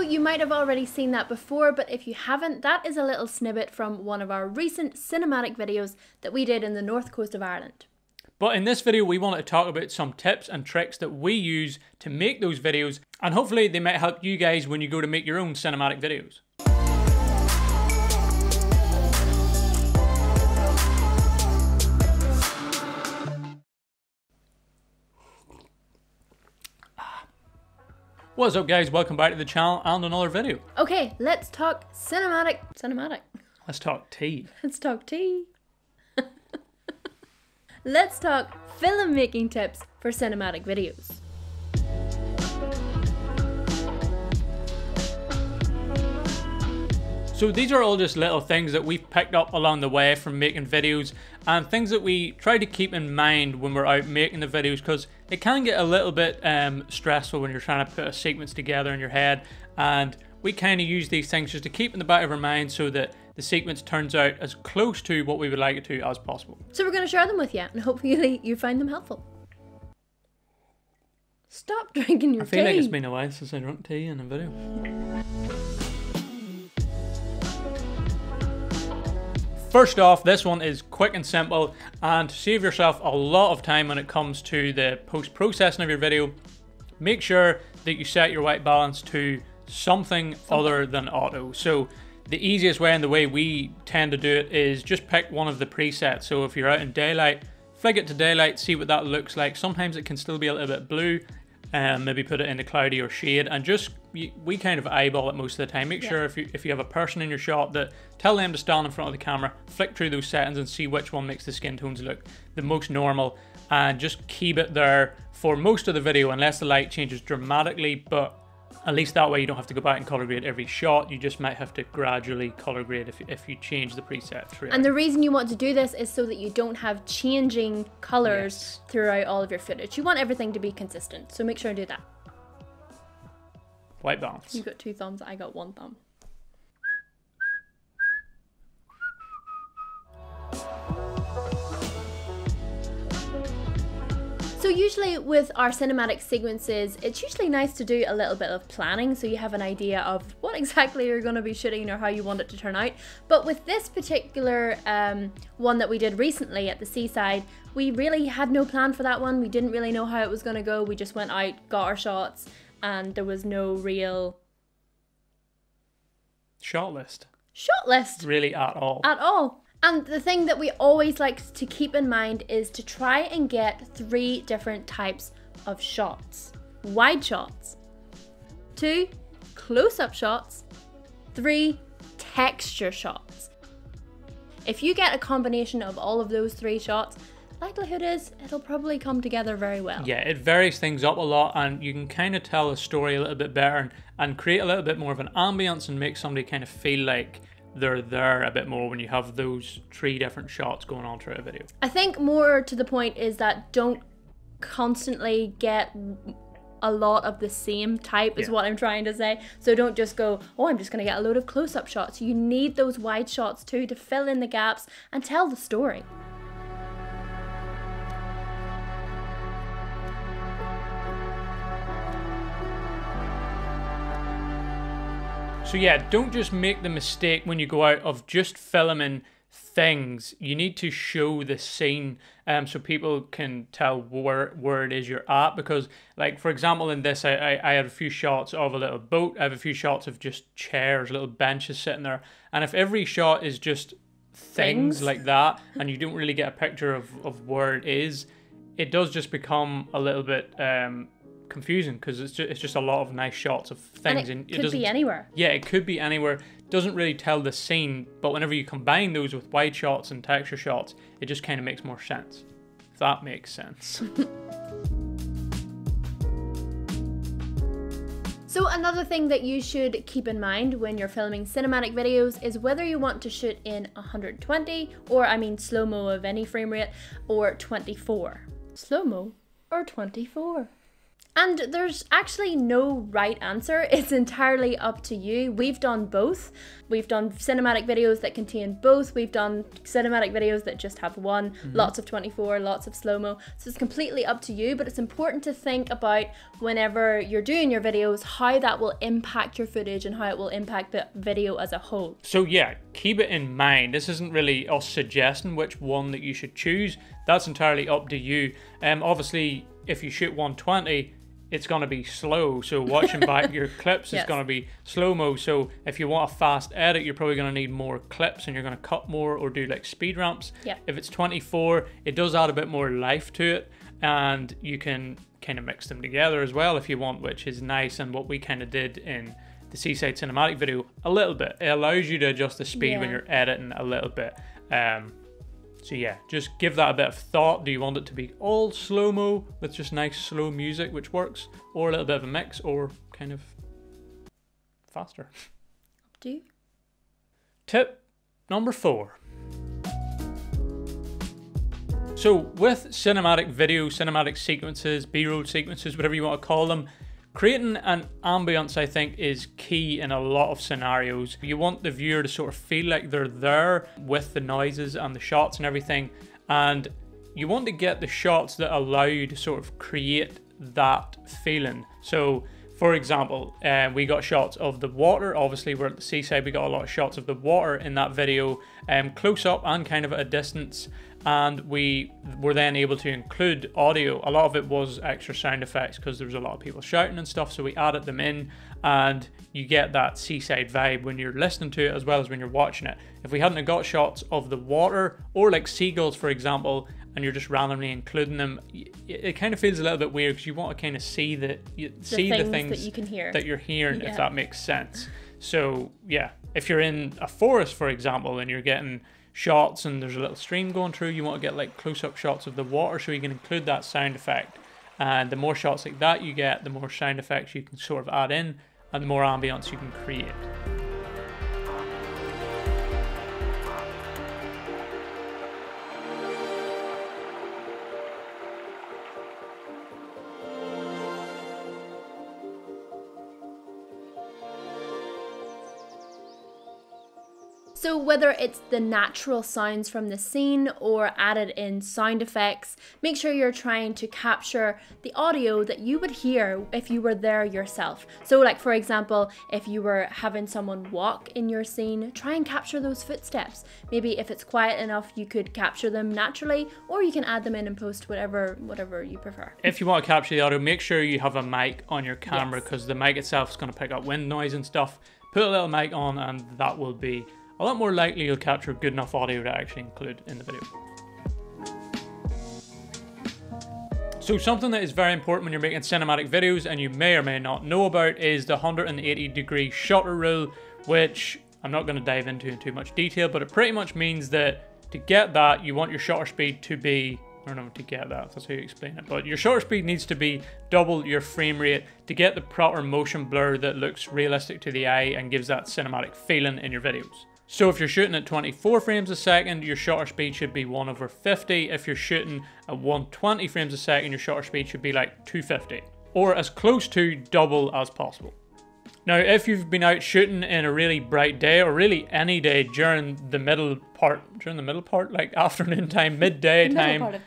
you might have already seen that before, but if you haven't, that is a little snippet from one of our recent cinematic videos that we did in the north coast of Ireland. But in this video, we wanted to talk about some tips and tricks that we use to make those videos, and hopefully they might help you guys when you go to make your own cinematic videos. What's up guys, welcome back to the channel and another video. Okay, let's talk cinematic. Let's talk tea. Let's talk tea. Let's talk filmmaking tips for cinematic videos. So these are all just little things that we've picked up along the way from making videos, and things that we try to keep in mind when we're out making the videos, because it can get a little bit stressful when you're trying to put a sequence together in your head, and we kind of use these things just to keep in the back of our mind so that the sequence turns out as close to what we would like it to as possible. So we're going to share them with you, and hopefully you find them helpful. Stop drinking your tea. I feel like it's been a while since I drank tea in a video. First off, this one is quick and simple, and to save yourself a lot of time when it comes to the post-processing of your video, make sure that you set your white balance to something other than auto. So the easiest way and the way we tend to do it is just pick one of the presets. So if you're out in daylight, flick it to daylight, see what that looks like. Sometimes it can still be a little bit blue, maybe put it into cloudy or shade, and just we kind of eyeball it most of the time. Make sure if you have a person in your shot, that tell them to stand in front of the camera, flick through those settings and see which one makes the skin tones look the most normal, and just keep it there for most of the video unless the light changes dramatically. But at least that way you don't have to go back and color grade every shot. You just might have to gradually color grade if you change the preset through. And the reason you want to do this is so that you don't have changing colors throughout all of your footage. You want everything to be consistent, so make sure to do that. White balance. You got 2 thumbs, I got 1 thumb. So usually with our cinematic sequences, it's usually nice to do a little bit of planning so you have an idea of what exactly you're going to be shooting or how you want it to turn out. But with this particular one that we did recently at the Seaside, we really had no plan for that one. We didn't really know how it was going to go. We just went out, got our shots, and there was no real shot list really at all. And the thing that we always like to keep in mind is to try and get 3 different types of shots. Wide shots, 2 close-up shots, 3 texture shots. If you get a combination of all of those 3 shots, likelihood is it'll probably come together very well. Yeah, it varies things up a lot, and you can kind of tell a story a little bit better and create a little bit more of an ambience and make somebody kind of feel like they're there a bit more when you have those 3 different shots going on throughout a video. I think more to the point is that don't constantly get a lot of the same type is what I'm trying to say. So don't just go, oh, I'm just going to get a load of close-up shots. You need those wide shots too to fill in the gaps and tell the story. So yeah, don't just make the mistake when you go out of just filming things. You need to show the scene so people can tell where it is you're at. Because, like, for example, in this, I had a few shots of a little boat. I have a few shots of just chairs, little benches sitting there. And if every shot is just things like that, and you don't really get a picture of where it is, it does just become a little bit confusing, because it's just a lot of nice shots of things, and it could be anywhere. Yeah, it could be anywhere. Doesn't really tell the scene, but whenever you combine those with wide shots and texture shots, it just kind of makes more sense, if that makes sense. So another thing that you should keep in mind when you're filming cinematic videos is whether you want to shoot in 120, or I mean slow-mo of any frame rate, or 24. Slow-mo or 24. And there's actually no right answer. It's entirely up to you. We've done both. We've done cinematic videos that contain both. We've done cinematic videos that just have one, lots of 24, lots of slow-mo. So it's completely up to you, but it's important to think about whenever you're doing your videos, how that will impact your footage and how it will impact the video as a whole. So yeah, keep it in mind. This isn't really us suggesting which one that you should choose. That's entirely up to you. Obviously, if you shoot 120, it's going to be slow, so watching back your clips is going to be slow-mo. So if you want a fast edit, you're probably going to need more clips and you're going to cut more or do like speed ramps. If it's 24, it does add a bit more life to it, and you can kind of mix them together as well if you want, which is nice. And what we kind of did in the Seaside cinematic video a little bit, it allows you to adjust the speed when you're editing a little bit. So yeah, just give that a bit of thought. Do you want it to be all slow-mo with just nice slow music, which works, or a little bit of a mix, or kind of faster? Up to you. Tip number 4. So with cinematic video, cinematic sequences, B-roll sequences, whatever you want to call them, creating an ambience, I think, is key in a lot of scenarios. You want the viewer to sort of feel like they're there with the noises and the shots and everything, and you want to get the shots that allow you to sort of create that feeling. So for example, we got shots of the water. Obviously we're at the seaside, we got a lot of shots of the water in that video, close up and kind of at a distance, and we were then able to include audio. A lot of it was extra sound effects because there was a lot of people shouting and stuff, so we added them in, and you get that seaside vibe when you're listening to it as well as when you're watching it. If we hadn't have got shots of the water, or like seagulls for example, and you're just randomly including them, it kind of feels a little bit weird because you want to kind of see the things that you can hear, that you're hearing, if that makes sense. So yeah, if you're in a forest for example and you're getting shots and there's a little stream going through, you want to get like close-up shots of the water so you can include that sound effect. And the more shots like that you get, the more sound effects you can sort of add in, and the more ambience you can create. So whether it's the natural sounds from the scene or added in sound effects, make sure you're trying to capture the audio that you would hear if you were there yourself. So like for example, if you were having someone walk in your scene, try and capture those footsteps. Maybe if it's quiet enough, you could capture them naturally, or you can add them in and post, whatever you prefer. If you want to capture the audio, make sure you have a mic on your camera, because the mic itself is going to pick up wind noise and stuff. Put a little mic on and that will be a lot more likely you'll capture good enough audio to actually include in the video. So something that is very important when you're making cinematic videos and you may or may not know about is the 180-degree shutter rule, which I'm not going to dive into in too much detail, but it pretty much means that to get that, you want your shutter speed to be, I don't know, to get that, that's how you explain it, but your shutter speed needs to be double your frame rate to get the proper motion blur that looks realistic to the eye and gives that cinematic feeling in your videos. So if you're shooting at 24 frames a second, your shutter speed should be 1/50. If you're shooting at 120 frames a second, your shutter speed should be like 250, or as close to double as possible. Now, if you've been out shooting in a really bright day, or really any day during the middle part, like afternoon time, midday time,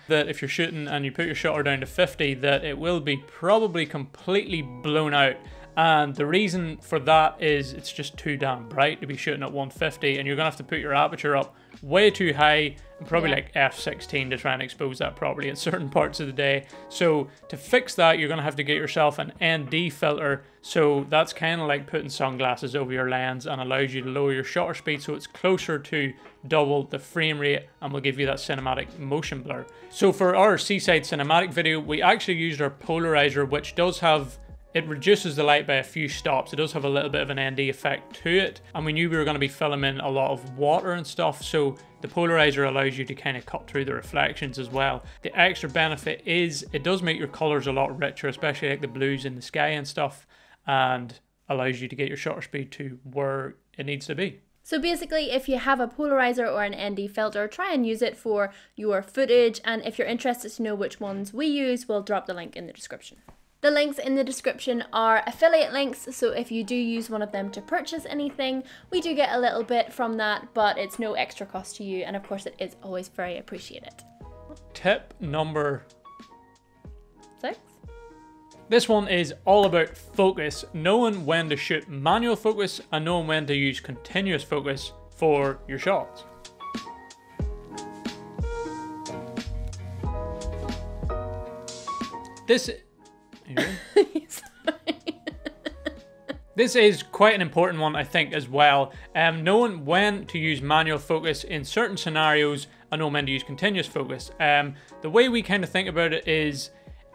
that if you're shooting and you put your shutter down to 50, that it will be probably completely blown out. And the reason for that is it's just too damn bright to be shooting at 150, and you're gonna have to put your aperture up way too high, and probably like f16 to try and expose that properly at certain parts of the day. So to fix that, you're gonna have to get yourself an ND filter. So that's kind of like putting sunglasses over your lens, and allows you to lower your shutter speed so it's closer to double the frame rate, and will give you that cinematic motion blur. So for our Seaside cinematic video, we actually used our polarizer, which does have, it reduces the light by a few stops. It does have a little bit of an ND effect to it. And we knew we were going to be filming a lot of water and stuff, so the polarizer allows you to kind of cut through the reflections as well. The extra benefit is it does make your colors a lot richer, especially like the blues in the sky and stuff, and allows you to get your shutter speed to where it needs to be. So basically, if you have a polarizer or an ND filter, try and use it for your footage. And if you're interested to know which ones we use, we'll drop the link in the description. The links in the description are affiliate links, so if you do use one of them to purchase anything, we do get a little bit from that, but it's no extra cost to you, and of course it is always very appreciated. Tip number 6? This one is all about focus, knowing when to shoot manual focus and knowing when to use continuous focus for your shots. This This is quite an important one, I think, as well. Knowing when to use manual focus in certain scenarios and knowing when to use continuous focus. The way we kind of think about it is,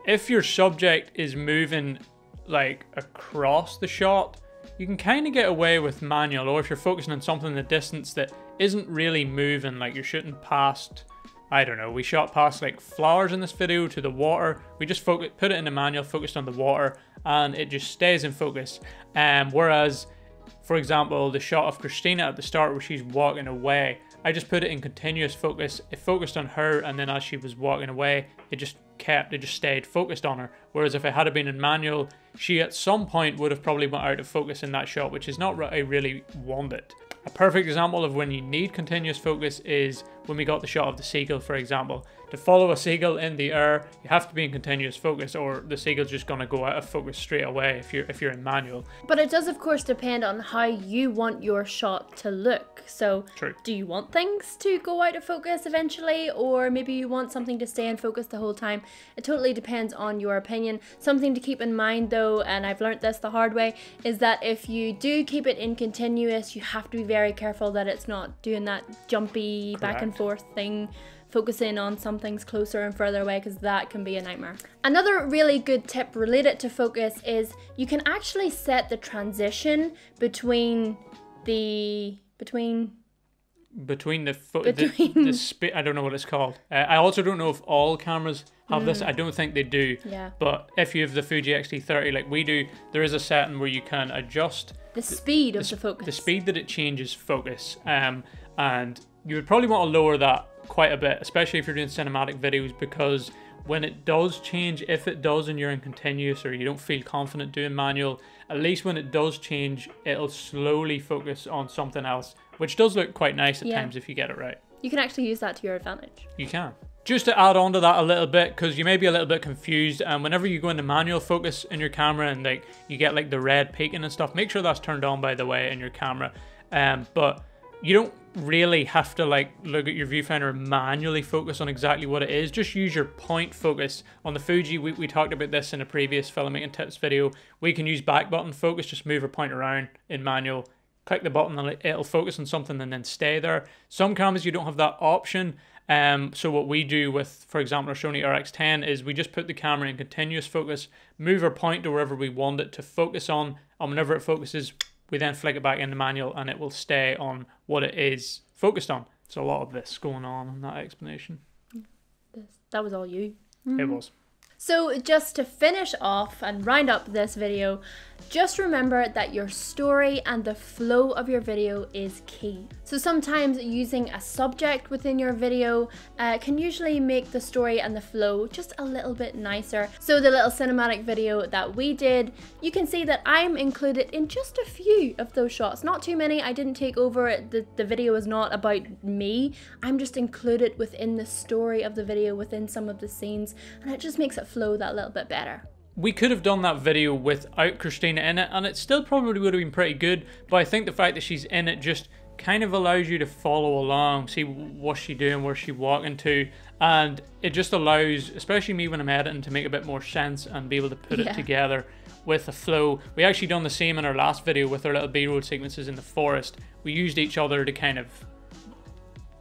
if your subject is moving like across the shot, you can kind of get away with manual, or if you're focusing on something in the distance that isn't really moving, like you're shooting past, I don't know, we shot past like flowers in this video to the water. We just put it in the manual, focused on the water, and it just stays in focus. Whereas, for example, the shot of Christina at the start where she's walking away, I just put it in continuous focus. It focused on her, and then as she was walking away, it just stayed focused on her. Whereas if it had been in manual, she at some point would have probably went out of focus in that shot, which is not what I really wanted. A perfect example of when you need continuous focus is when we got the shot of the seagull, for example. To follow a seagull in the air, you have to be in continuous focus, or the seagull's just going to go out of focus straight away if you're in manual. But it does, of course, depend on how you want your shot to look. So, true. Do you want things to go out of focus eventually, or maybe you want something to stay in focus the whole time? It totally depends on your opinion. Something to keep in mind, though, and I've learned this the hard way, is that if you do keep it in continuous, you have to be very careful that it's not doing that jumpy back and forth thing, focusing on some things closer and further away, because that can be a nightmare. Another really good tip related to focus is you can actually set the transition between the speed. I don't know what it's called. I also don't know if all cameras have this. I don't think they do. Yeah. But if you have the Fuji X-T30 like we do, there is a setting where you can adjust the speed of the focus. The speed that it changes focus. And you would probably want to lower that quite a bit, especially if you're doing cinematic videos, because when it does change, if it does and you're in continuous or you don't feel confident doing manual, at least when it does change, it'll slowly focus on something else, which does look quite nice at times if you get it right. You can actually use that to your advantage. You can. Just to add on to that a little bit, because you may be a little bit confused, and whenever you go into manual focus in your camera and like you get like the red peaking and stuff, make sure that's turned on, by the way, in your camera. But you don't really have to like look at your viewfinder and manually focus on exactly what it is. Just use your point focus. On the Fuji, we talked about this in a previous filmmaking tips video. We can use back button focus, just move our point around in manual, click the button and it'll focus on something and then stay there. Some cameras you don't have that option. So what we do with, for example, our Sony RX10 is we just put the camera in continuous focus, move our point to wherever we want it to focus on, and whenever it focuses, we then flick it back into manual and it will stay on what it is focused on. So a lot of this going on in that explanation. That was all you. It was. So just to finish off and round up this video, just remember that your story and the flow of your video is key. So sometimes using a subject within your video can usually make the story and the flow just a little bit nicer. So the little cinematic video that we did, you can see that I'm included in just a few of those shots. Not too many, I didn't take over it. The video is not about me. I'm just included within the story of the video, within some of the scenes, and it just makes it flow that little bit better. We could have done that video without Christina in it, and it still probably would have been pretty good, but I think the fact that she's in it just kind of allows you to follow along, see what's she doing, where's she walking to, and it just allows, especially me when I'm editing, to make a bit more sense and be able to put it together with a flow. We actually done the same in our last video with our little B-roll sequences in the forest. We used each other to kind of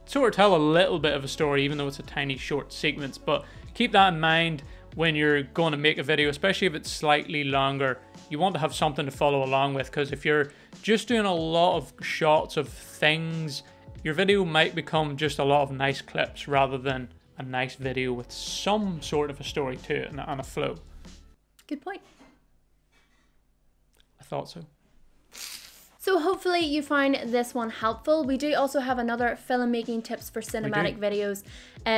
sort of tell a little bit of a story, even though it's a tiny short sequence, but keep that in mind when you're going to make a video, especially if it's slightly longer. You want to have something to follow along with, because if you're just doing a lot of shots of things, your video might become just a lot of nice clips rather than a nice video with some sort of a story to it and a flow. Good point. I thought so. So hopefully you find this one helpful. We do also have another filmmaking tips for cinematic videos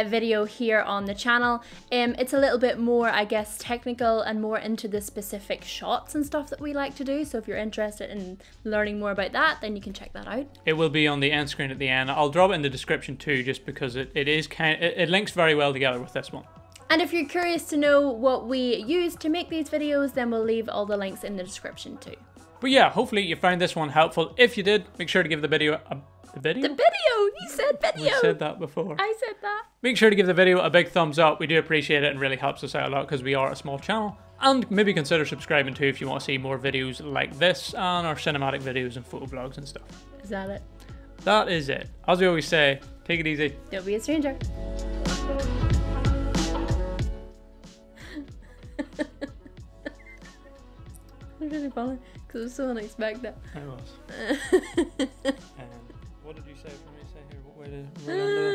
video here on the channel. It's a little bit more, I guess, technical and more into the specific shots and stuff that we like to do. So if you're interested in learning more about that, then you can check that out. It will be on the end screen at the end. I'll drop it in the description too, just because it links very well together with this one. And if you're curious to know what we use to make these videos, then we'll leave all the links in the description too. But yeah, hopefully you found this one helpful. If you did, make sure to give the video The video? You said video! We said that before. I said that. Make sure to give the video a big thumbs up. We do appreciate it and really helps us out a lot because we are a small channel. And maybe consider subscribing too if you want to see more videos like this and our cinematic videos and photo vlogs and stuff. Is that it? That is it. As we always say, take it easy. Don't be a stranger. It's really funny because it was so unexpected. It was. What did you say for me? Say here, what way to run under